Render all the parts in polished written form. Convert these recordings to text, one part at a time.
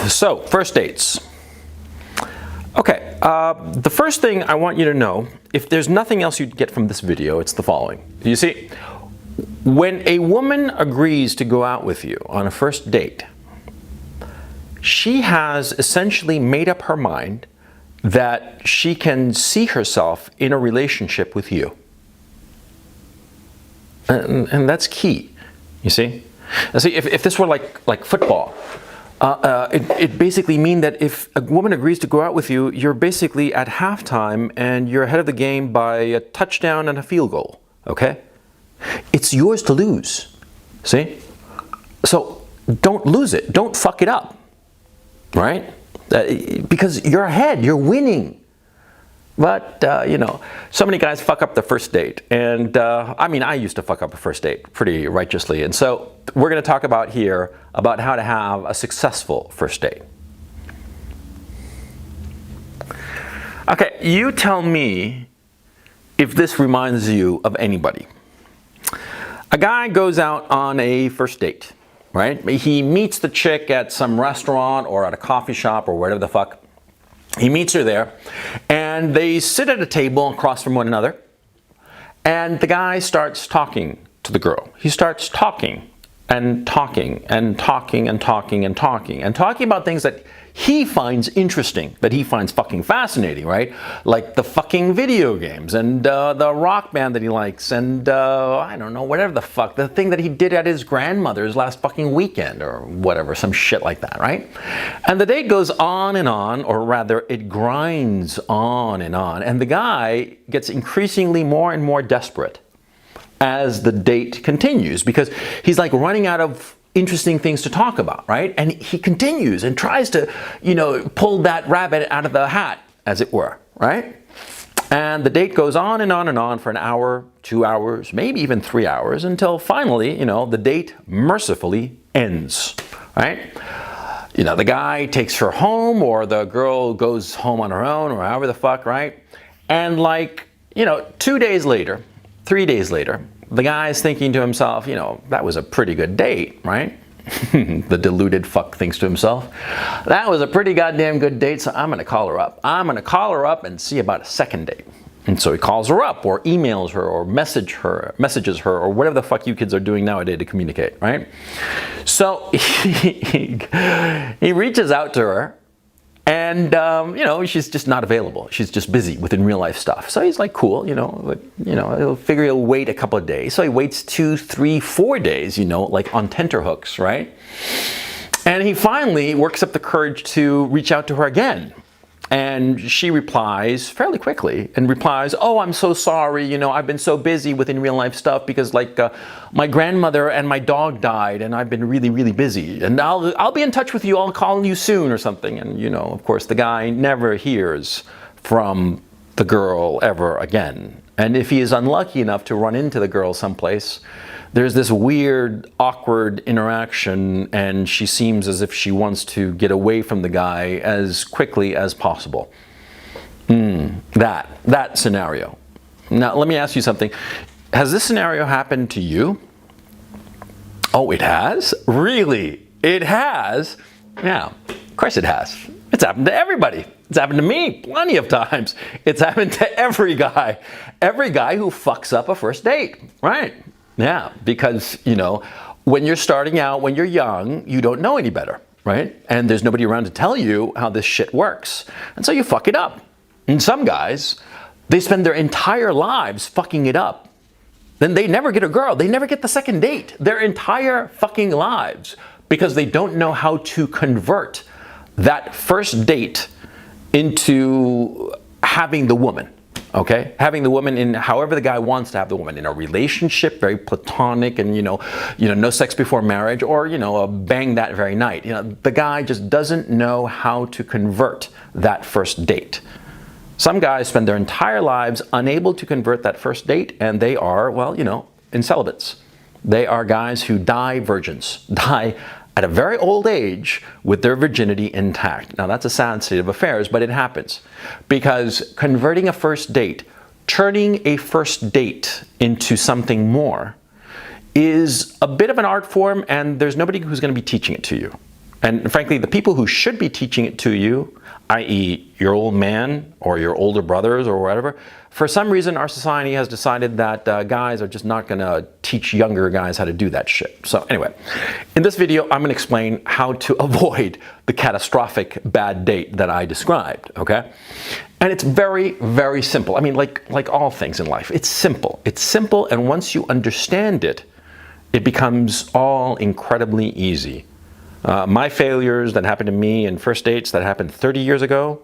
So, first dates. Okay, the first thing I want you to know, if there's nothing else you get from this video, it's the following. You see, when a woman agrees to go out with you on a first date, she has essentially made up her mind that she can see herself in a relationship with you. And that's key, you see? Now see, if this were like football, it basically means that if a woman agrees to go out with you, you're basically at halftime and you're ahead of the game by a touchdown and a field goal, okay? It's yours to lose, see? So don't lose it, don't fuck it up, right? Because you're ahead, you're winning. But, you know, so many guys fuck up the first date. And, I mean, I used to fuck up a first date pretty righteously. And so we're going to talk about here about how to have a successful first date. Okay, you tell me if this reminds you of anybody. A guy goes out on a first date, right? He meets the chick at some restaurant or at a coffee shop or whatever the fuck. He meets her there, and they sit at a table across from one another, and the guy starts talking to the girl. He starts talking and talking and talking and talking and talking and talking about things that he finds interesting, that he finds fucking fascinating, right? Like the fucking video games and the rock band that he likes and I don't know, whatever the fuck, the thing that he did at his grandmother's last fucking weekend or whatever, some shit like that, right? And the date goes on, or rather it grinds on, and the guy gets increasingly more and more desperate as the date continues because he's like running out of interesting things to talk about, right? And he continues and tries to, you know, pull that rabbit out of the hat, as it were, right? And the date goes on and on and on for an hour, 2 hours, maybe even 3 hours, until finally, you know, the date mercifully ends, right? You know, the guy takes her home or the girl goes home on her own or however the fuck, right? And like, you know, 2 days later, 3 days later, the guy's thinking to himself, you know, that was a pretty good date, right? The deluded fuck thinks to himself, that was a pretty goddamn good date, so I'm going to call her up. I'm going to call her up and see about a second date. And so he calls her up or emails her or messages her or whatever the fuck you kids are doing nowadays to communicate, right? So he reaches out to her. And, you know, she's just not available. She's just busy with real life stuff. So he's like, cool, you know, but, you know, he'll figure he'll wait a couple of days. So he waits 2, 3, 4 days, you know, like on tenterhooks, right? And he finally works up the courage to reach out to her again. And she replies fairly quickly and replies, oh, I'm so sorry. You know, I've been so busy with real life stuff because like my grandmother and my dog died and I've been really, really busy. And I'll be in touch with you. I'll call you soon or something. And, you know, of course, the guy never hears from the girl ever again. And if he is unlucky enough to run into the girl someplace, there's this weird, awkward interaction, and she seems as if she wants to get away from the guy as quickly as possible. That scenario. Now, let me ask you something. Has this scenario happened to you? Oh, it has? Really? It has? Yeah, of course it has. It's happened to everybody. It's happened to me plenty of times. It's happened to every guy. Every guy who fucks up a first date, right? Yeah, because, you know, when you're starting out, when you're young, you don't know any better, right? And there's nobody around to tell you how this shit works. And so you fuck it up. And some guys, they spend their entire lives fucking it up. Then they never get a girl. They never get the second date. Their entire fucking lives. Because they don't know how to convert that first date into having the woman. Okay, having the woman in however the guy wants to have the woman, in a relationship, very platonic, and you know, no sex before marriage, or you know, bang that very night. You know, the guy just doesn't know how to convert that first date. Some guys spend their entire lives unable to convert that first date, and they are, well, you know, incelibates. They are guys who die virgins, die at a very old age with their virginity intact. Now that's a sad state of affairs, but it happens. Because converting a first date, turning a first date into something more, is a bit of an art form, and there's nobody who's going to be teaching it to you. And frankly, the people who should be teaching it to you, i.e. your old man or your older brothers or whatever, for some reason our society has decided that guys are just not going to teach younger guys how to do that shit. So anyway, in this video I'm going to explain how to avoid the catastrophic bad date that I described, okay? And it's very, very simple. I mean, like all things in life, it's simple. It's simple, and once you understand it, it becomes all incredibly easy. My failures that happened to me in first dates that happened 30 years ago,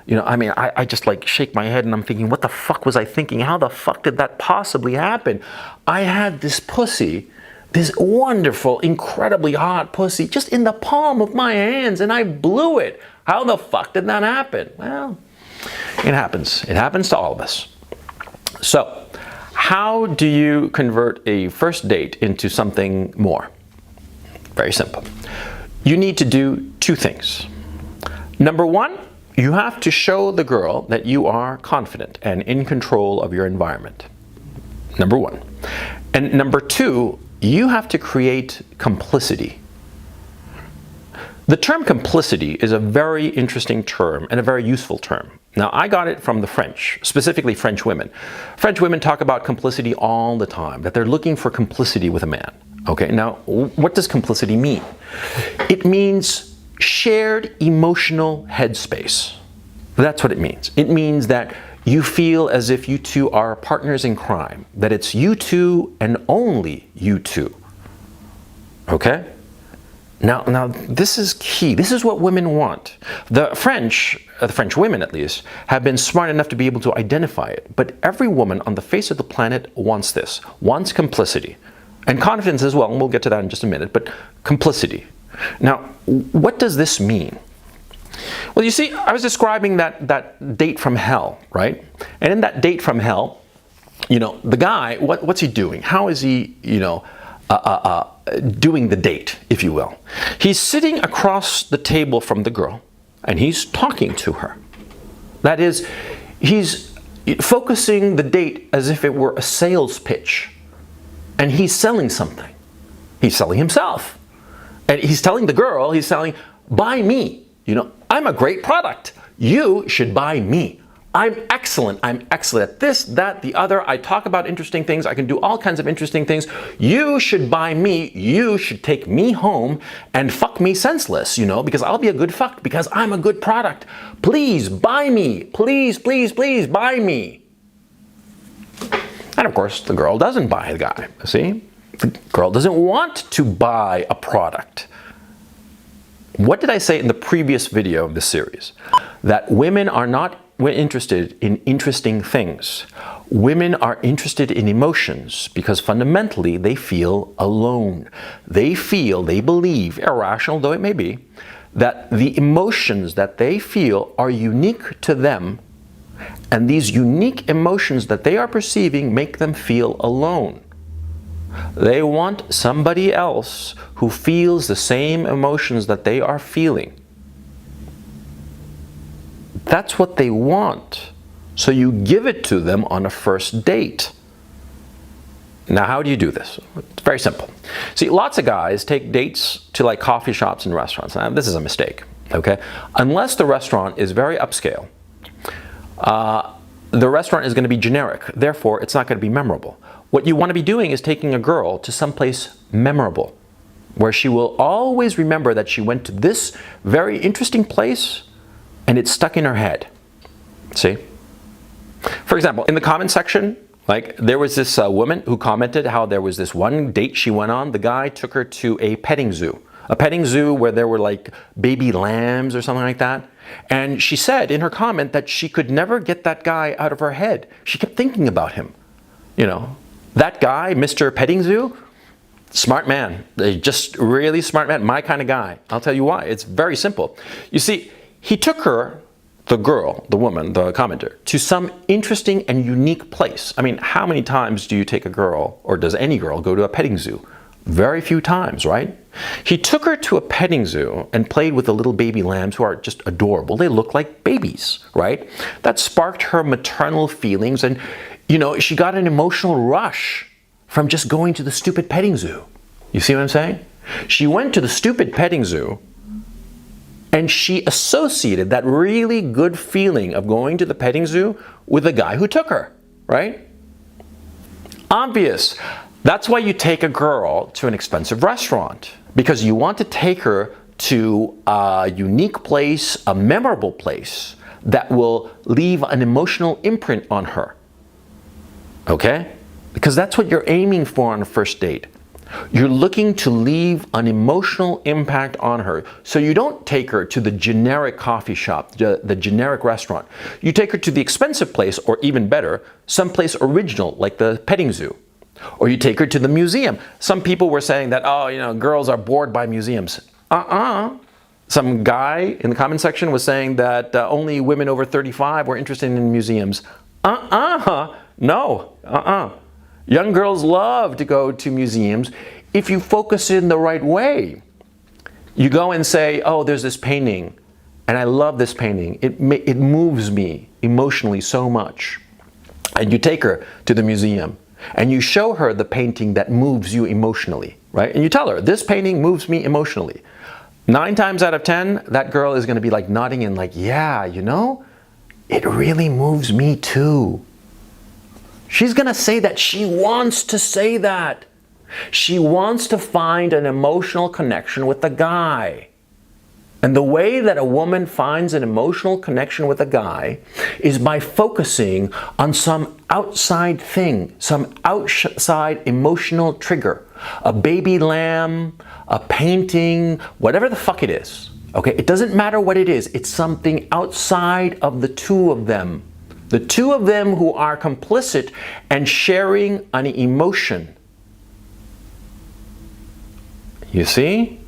you know, I mean, I just like shake my head and I'm thinking, what the fuck was I thinking? How the fuck did that possibly happen? I had this pussy, this wonderful, incredibly hot pussy, just in the palm of my hands, and I blew it. How the fuck did that happen? Well, it happens. It happens to all of us. So, how do you convert a first date into something more? Very simple. You need to do two things. Number one, you have to show the girl that you are confident and in control of your environment. Number one. And number two, you have to create complicity. The term complicity is a very interesting term and a very useful term. Now, I got it from the French, specifically French women. French women talk about complicity all the time, that they're looking for complicity with a man. Okay, now, what does complicity mean? It means shared emotional headspace. That's what it means. It means that you feel as if you two are partners in crime, that it's you two and only you two. Okay? Now this is key. This is what women want. The French women at least, have been smart enough to be able to identify it. But every woman on the face of the planet wants this, wants complicity. And confidence as well, and we'll get to that in just a minute, but complicity. Now, what does this mean? Well, you see, I was describing that date from hell, right? And in that date from hell, you know, the guy, what's he doing? How is he, you know, doing the date, if you will? He's sitting across the table from the girl, and he's talking to her. That is, he's focusing the date as if it were a sales pitch. And he's selling something. He's selling himself. And he's telling the girl, he's selling, buy me. You know, I'm a great product. You should buy me. I'm excellent. I'm excellent at this, that, the other. I talk about interesting things. I can do all kinds of interesting things. You should buy me. You should take me home and fuck me senseless, you know, because I'll be a good fuck because I'm a good product. Please buy me. Please, please, please buy me. And of course, the girl doesn't buy the guy, see? The girl doesn't want to buy a product. What did I say in the previous video of this series? That women are not interested in interesting things. Women are interested in emotions because fundamentally they feel alone. They feel, they believe, irrational though it may be, that the emotions that they feel are unique to them. And these unique emotions that they are perceiving make them feel alone. They want somebody else who feels the same emotions that they are feeling. That's what they want. So you give it to them on a first date. Now, how do you do this? It's very simple. See, lots of guys take dates to like coffee shops and restaurants. Now, this is a mistake, okay? Unless the restaurant is very upscale, the restaurant is going to be generic. Therefore, it's not going to be memorable. What you want to be doing is taking a girl to someplace memorable, where she will always remember that she went to this very interesting place and it's stuck in her head. See? For example, in the comment section, like there was this woman who commented how there was this one date she went on. The guy took her to a petting zoo. A petting zoo where there were like baby lambs or something like that. And she said in her comment that she could never get that guy out of her head. She kept thinking about him. You know, that guy, Mr. Petting Zoo, smart man. Just really smart man. My kind of guy. I'll tell you why. It's very simple. You see, he took her, the girl, the woman, the commenter, to some interesting and unique place. I mean, how many times do you take a girl, or does any girl, go to a petting zoo? Very few times, right? He took her to a petting zoo and played with the little baby lambs who are just adorable. They look like babies, right? That sparked her maternal feelings, and, you know, she got an emotional rush from just going to the stupid petting zoo. You see what I'm saying? She went to the stupid petting zoo And she associated that really good feeling of going to the petting zoo with the guy who took her, right? Obvious. That's why you take a girl to an expensive restaurant, because you want to take her to a unique place, a memorable place that will leave an emotional imprint on her. Okay? Because that's what you're aiming for on a first date. You're looking to leave an emotional impact on her. So you don't take her to the generic coffee shop, the generic restaurant. You take her to the expensive place, or even better, someplace original like the petting zoo. Or you take her to the museum. Some people were saying that, oh, you know, girls are bored by museums. Some guy in the comment section was saying that only women over 35 were interested in museums. No. Young girls love to go to museums if you focus in the right way. You go and say, oh, there's this painting, and I love this painting. It moves me emotionally so much. And you take her to the museum, and you show her the painting that moves you emotionally, right? And you tell her, this painting moves me emotionally. 9 times out of 10, that girl is going to be like nodding and like, yeah, you know, it really moves me too. She's going to say that. She wants to say that. She wants to find an emotional connection with the guy. And the way that a woman finds an emotional connection with a guy is by focusing on some outside thing, some outside emotional trigger. A baby lamb, a painting, whatever the fuck it is. Okay, it doesn't matter what it is. It's something outside of the two of them. The two of them who are complicit and sharing an emotion. You see?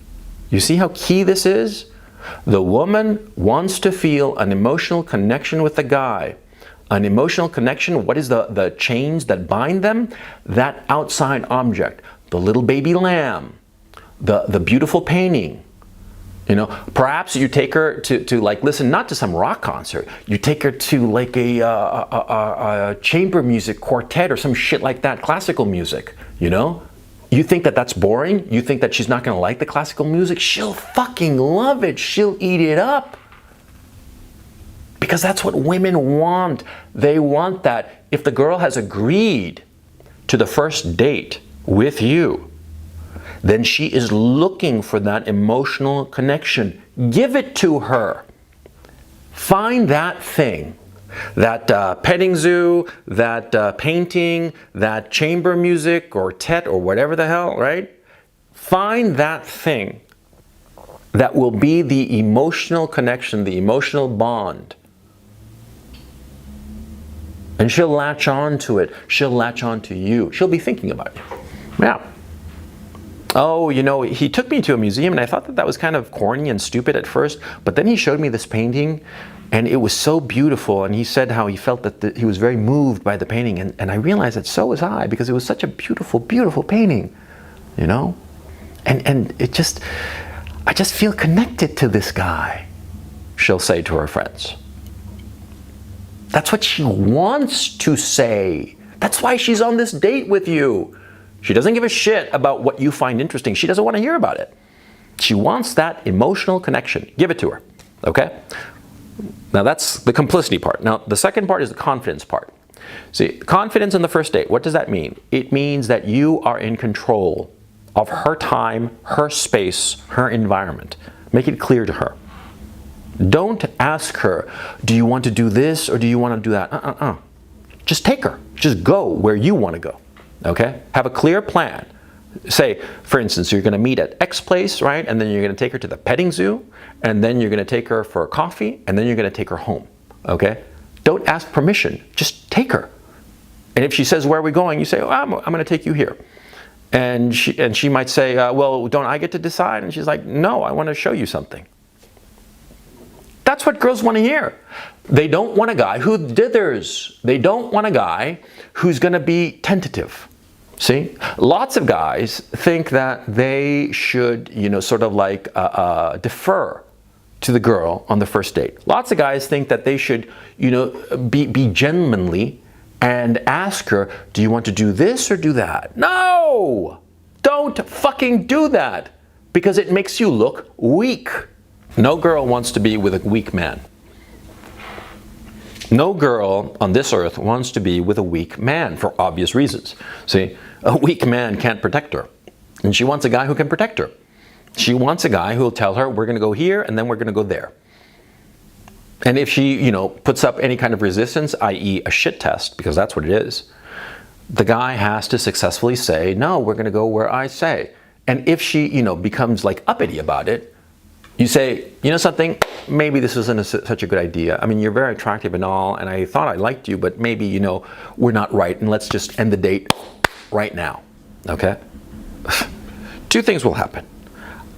You see how key this is? The woman wants to feel an emotional connection with the guy. An emotional connection, what is the chains that bind them? That outside object. The little baby lamb. The beautiful painting. You know, perhaps you take her to like listen not to some rock concert. You take her to like a chamber music quartet or some shit like that, classical music, you know? You think that that's boring? You think that she's not going to like the classical music? She'll fucking love it. She'll eat it up. Because that's what women want. They want that. If the girl has agreed to the first date with you, then she is looking for that emotional connection. Give it to her. Find that thing. That petting zoo, that painting, that chamber music or quartet or whatever the hell, right? Find that thing that will be the emotional connection, the emotional bond. And she'll latch on to it. She'll latch on to you. She'll be thinking about you. Yeah. Oh, you know, he took me to a museum and I thought that was kind of corny and stupid at first, but then he showed me this painting and it was so beautiful, and he said how he felt that he was very moved by the painting, and I realized that so was I, because it was such a beautiful, beautiful painting, you know? And it just, I just feel connected to this guy, she'll say to her friends. That's what she wants to say. That's why she's on this date with you. She doesn't give a shit about what you find interesting. She doesn't want to hear about it. She wants that emotional connection. Give it to her, okay? Now that's the complicity part. Now the second part is the confidence part. See, confidence on the first date, what does that mean? It means that you are in control of her time, her space, her environment. Make it clear to her. Don't ask her, do you want to do this or do you want to do that? Just take her. Just go where you want to go. Okay? Have a clear plan. Say, for instance, you're going to meet at X place, right? And then you're going to take her to the petting zoo, and then you're going to take her for a coffee, and then you're going to take her home. Okay? Don't ask permission. Just take her. And if she says, where are we going? You say, oh, I'm going to take you here. And she might say, well, don't I get to decide? And she's like, no, I want to show you something. That's what girls want to hear. They don't want a guy who dithers. They don't want a guy who's going to be tentative. See? Lots of guys think that they should, you know, sort of like defer to the girl on the first date. Lots of guys think that they should, you know, be gentlemanly and ask her, do you want to do this or do that? No! Don't fucking do that, because it makes you look weak. No girl wants to be with a weak man. No girl on this earth wants to be with a weak man for obvious reasons. See, a weak man can't protect her. And she wants a guy who can protect her. She wants a guy who will tell her, we're going to go here and then we're going to go there. And if she, puts up any kind of resistance, i.e. a shit test, because that's what it is, the guy has to successfully say, no, we're going to go where I say. And if she, becomes like uppity about it, you say, something, maybe this isn't such a good idea. I mean, you're very attractive and all, and I thought I liked you, but maybe, we're not right, and let's just end the date right now, okay? Two things will happen.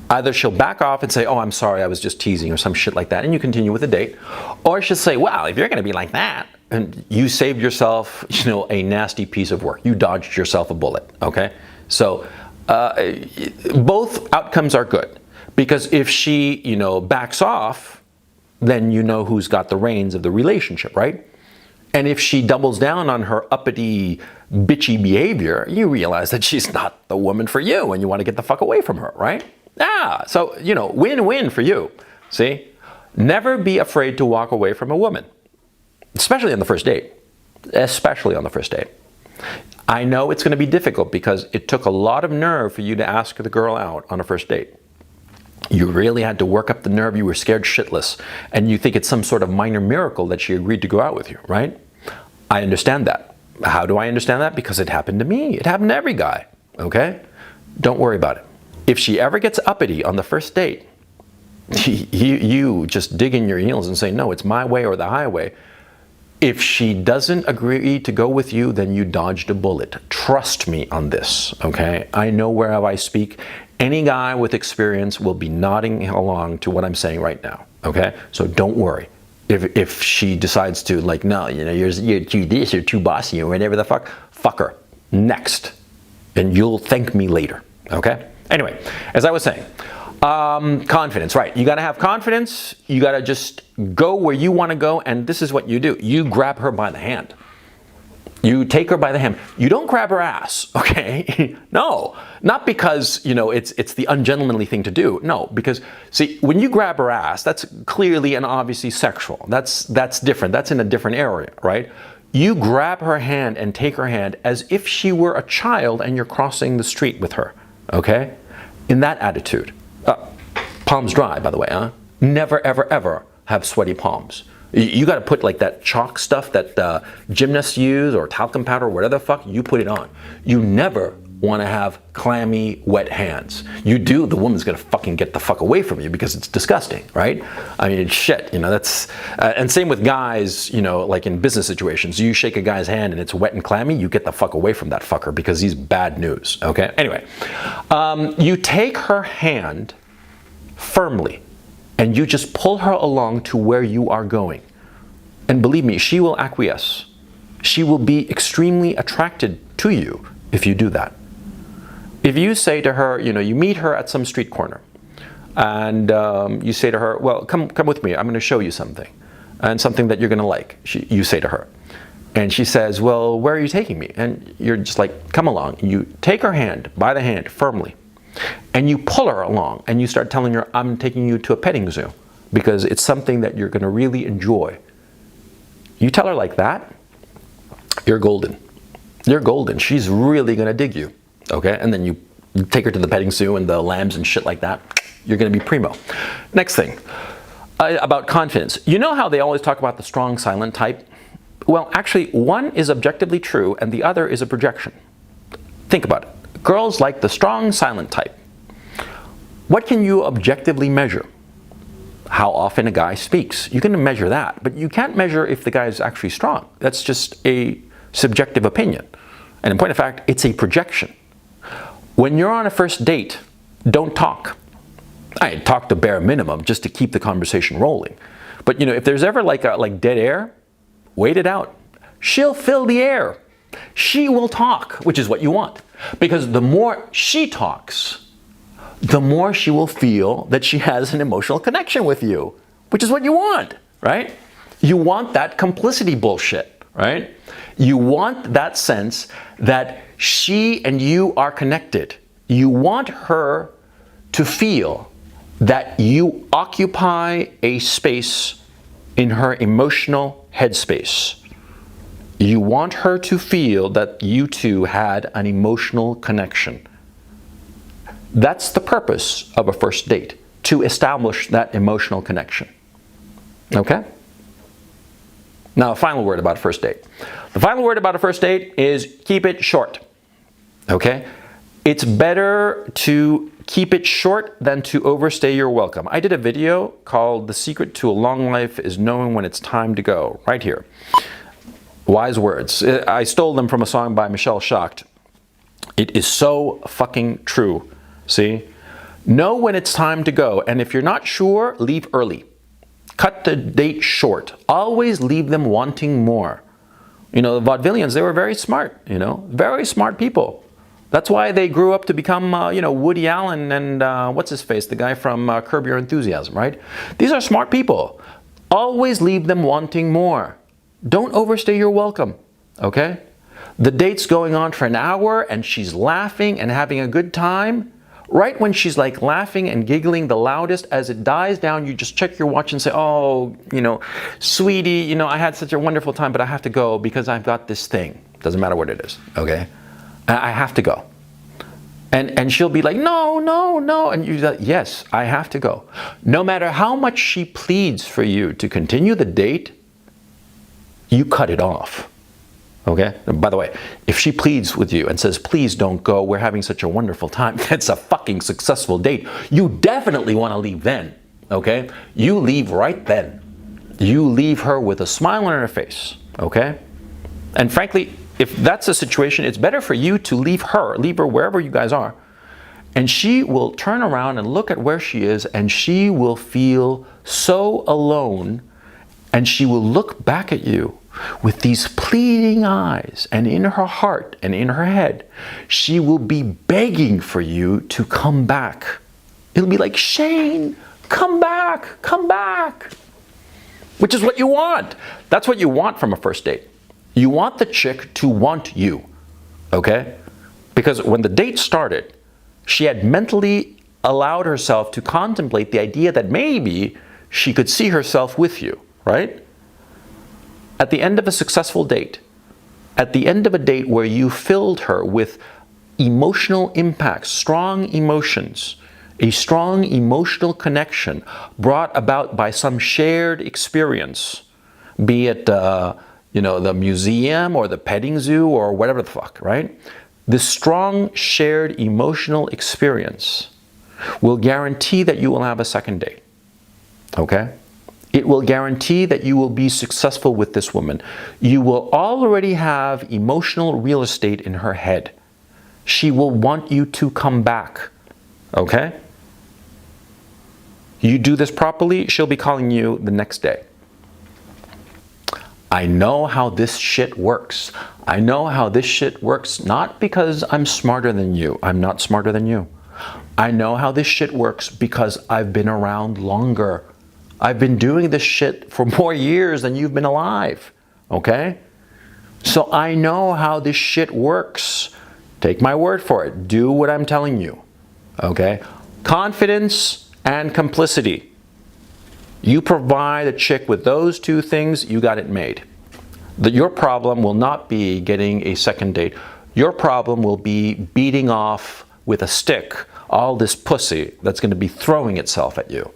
Either she'll back off and say, oh, I'm sorry, I was just teasing, or some shit like that, and you continue with the date. Or she'll say, wow, if you're going to be like that, and you saved yourself, a nasty piece of work. You dodged yourself a bullet, okay? So both outcomes are good. Because if she, backs off, then you know who's got the reins of the relationship, right? And if she doubles down on her uppity, bitchy behavior, you realize that she's not the woman for you, and you want to get the fuck away from her, right? So, win-win for you. See? Never be afraid to walk away from a woman. Especially on the first date. Especially on the first date. I know it's going to be difficult because it took a lot of nerve for you to ask the girl out on a first date. You really had to work up the nerve. You were scared shitless. And you think it's some sort of minor miracle that she agreed to go out with you, right? I understand that. How do I understand that? Because it happened to me. It happened to every guy, okay? Don't worry about it. If she ever gets uppity on the first date, you just dig in your heels and say, no, it's my way or the highway. If she doesn't agree to go with you, then you dodged a bullet. Trust me on this, okay? I know whereof I speak. Any guy with experience will be nodding along to what I'm saying right now, okay? So don't worry. If she decides to, like, no, you're too this, you're too bossy, or whatever the fuck her. Next. And you'll thank me later, okay? Anyway, as I was saying, confidence, right? You got to have confidence. You got to just go where you want to go, and this is what you do. You grab her by the hand. You take her by the hand. You don't grab her ass, okay? No, not because, it's the ungentlemanly thing to do. No, because, see, when you grab her ass, that's clearly and obviously sexual. That's different. That's in a different area, right? You grab her hand and take her hand as if she were a child and you're crossing the street with her. Okay? In that attitude. Palms dry, by the way, huh? Never, ever, ever have sweaty palms. You got to put like that chalk stuff that gymnasts use, or talcum powder, or whatever the fuck, you put it on. You never want to have clammy, wet hands. You do, the woman's going to fucking get the fuck away from you because it's disgusting, right? I mean, it's shit, that's... and same with guys, like in business situations. You shake a guy's hand and it's wet and clammy, you get the fuck away from that fucker because he's bad news, okay? Anyway, you take her hand firmly and you just pull her along to where you are going. And believe me, she will acquiesce. She will be extremely attracted to you if you do that. If you say to her, you meet her at some street corner, and you say to her, well, come with me, I'm going to show you something, and something that you're going to like, you say to her. And she says, well, where are you taking me? And you're just like, come along. You take her hand, by the hand, firmly, and you pull her along, and you start telling her, I'm taking you to a petting zoo, because it's something that you're going to really enjoy. You tell her like that, you're golden. You're golden. She's really going to dig you. Okay? And then you take her to the petting zoo and the lambs and shit like that. You're going to be primo. Next thing, about confidence. You know how they always talk about the strong silent type? Well, actually, one is objectively true and the other is a projection. Think about it. Girls like the strong silent type. What can you objectively measure? How often a guy speaks. You can measure that, but you can't measure if the guy is actually strong. That's just a subjective opinion. And in point of fact, it's a projection. When you're on a first date, don't talk. I talk the bare minimum just to keep the conversation rolling. But if there's ever like dead air, wait it out. She'll fill the air. She will talk, which is what you want. Because the more she talks, the more she will feel that she has an emotional connection with you, which is what you want, right? You want that complicity bullshit, right? You want that sense that she and you are connected. You want her to feel that you occupy a space in her emotional headspace. You want her to feel that you two had an emotional connection. That's the purpose of a first date, to establish that emotional connection. Okay? Now, a final word about a first date. The final word about a first date is keep it short. Okay? It's better to keep it short than to overstay your welcome. I did a video called The Secret to a Long Life is Knowing When It's Time to Go, right here. Wise words. I stole them from a song by Michelle Schacht. It is so fucking true. See? Know when it's time to go, and if you're not sure, leave early. Cut the date short. Always leave them wanting more. You know, the vaudevillians, they were very smart, you know, very smart people. That's why they grew up to become, you know, Woody Allen and what's his face, the guy from Curb Your Enthusiasm, right? These are smart people. Always leave them wanting more. Don't overstay your welcome, okay? The date's going on for an hour and she's laughing and having a good time. Right when she's like laughing and giggling the loudest, as it dies down, you just check your watch and say, oh, you know, sweetie, you know, I had such a wonderful time, but I have to go because I've got this thing. Doesn't matter what it is, okay? I have to go. And she'll be like, no, no, no. And you're like, yes, I have to go. No matter how much she pleads for you to continue the date, you cut it off. Okay? And by the way, if she pleads with you and says, please don't go, we're having such a wonderful time, that's a fucking successful date. You definitely want to leave then. Okay? You leave right then. You leave her with a smile on her face. Okay? And frankly, if that's a situation, it's better for you to leave her wherever you guys are, and she will turn around and look at where she is, and she will feel so alone, and she will look back at you with these pleading eyes, and in her heart and in her head, she will be begging for you to come back. It'll be like, Shane, come back, come back. Which is what you want. That's what you want from a first date. You want the chick to want you, okay? Because when the date started, she had mentally allowed herself to contemplate the idea that maybe she could see herself with you, right? At the end of a successful date, at the end of a date where you filled her with emotional impacts, strong emotions, a strong emotional connection brought about by some shared experience, be it you know, the museum or the petting zoo or whatever the fuck, right? This strong shared emotional experience will guarantee that you will have a second date, okay? It will guarantee that you will be successful with this woman. You will already have emotional real estate in her head. She will want you to come back, okay? You do this properly, she'll be calling you the next day. I know how this shit works. I know how this shit works, not because I'm smarter than you. I'm not smarter than you. I know how this shit works because I've been around longer. I've been doing this shit for more years than you've been alive, okay? So I know how this shit works. Take my word for it. Do what I'm telling you, okay? Confidence and complicity. You provide a chick with those two things, you got it made. Your problem will not be getting a second date. Your problem will be beating off with a stick all this pussy that's going to be throwing itself at you.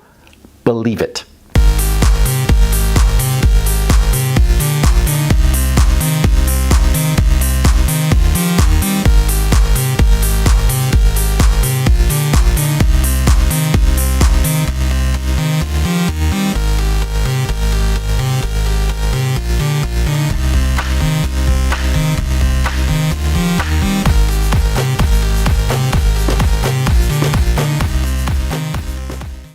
Believe it.